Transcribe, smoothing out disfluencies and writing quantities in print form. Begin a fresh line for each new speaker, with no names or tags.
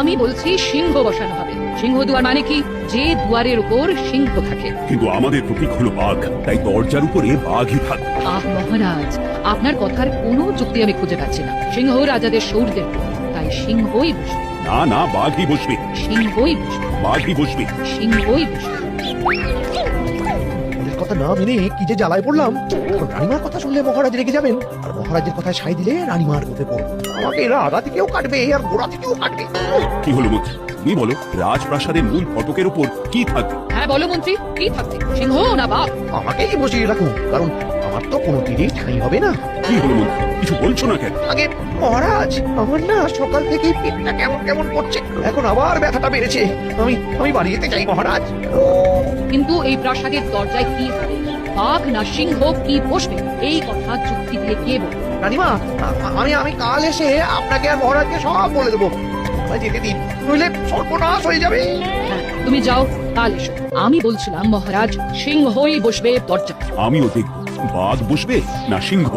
আমি বলছি সিংহ বসানো হবে। সিংহ দুয়ার মানে কি? যে দুয়ারের উপর সিংহ থাকে।
কিন্তু আমাদের প্রতীক হলো বাঘ, তাই দরজার উপরে বাঘই থাকবে।
আহ মহারাজ, আপনার কথার কোনো যুক্তি আমি খুঁজে পাচ্ছি না। সিংহ রাজাদের শৌর্যের প্রতীক, তাই সিংহই বসবে।
না না, বাঘই বসবে।
সিংহই বসবে।
বাঘই বসবে।
সিংহই বসবে।
ওদের কথা না মেনে কি যে জ্বালায় পড়লাম। এখন রানীমার কথা শুনলে মহারাজ রেগে যাবেন, আর মহারাজের কথায় সাই দিলে রানীমার কোপে পড়ব। আমাকে এরা আগা থেকেও কাটবে আর গোড়া থেকেও কাটবে।
কি হলো মন্ত্রী, তুমি বলো, রাজপ্রাসাদের মূল ফটকের উপর কি থাকবে?
হ্যাঁ বলো মন্ত্রী, কি থাকবে? সিংহ না বাঘ?
আমাকেই বসিয়ে রাখুন, কারণ আমার তো কোনো তীরেই ঠাঁই হবে না।
কি হলো মন্ত্রী, কিছু বলছো না কেন?
আগে মহারাজ, আমার না সকাল থেকেই পেটটা কেমন কেমন করছে, এখন আবার ব্যথাটা বেড়েছে। আমি বাড়ি যেতে চাই মহারাজ।
কিন্তু এই প্রাসাদের দরজায় কি হবে? বাঘ না সিংহ কি বসবে? এই কথা যুক্তি দিয়ে কে বলবে?
রানীমা, আমি কাল এসে আপনাকে আর মহারাজকে সব বলে দেবো। আমায় যেতে দিন, নইলে সর্বনাশ হয়ে যাবে।
হ্যাঁ, তুমি যাও, কাল এসো। আমি বলছিলাম মহারাজ, সিংহই বসবে দরজা।
আমিও দেখব বাঘ বসবে না সিংহ।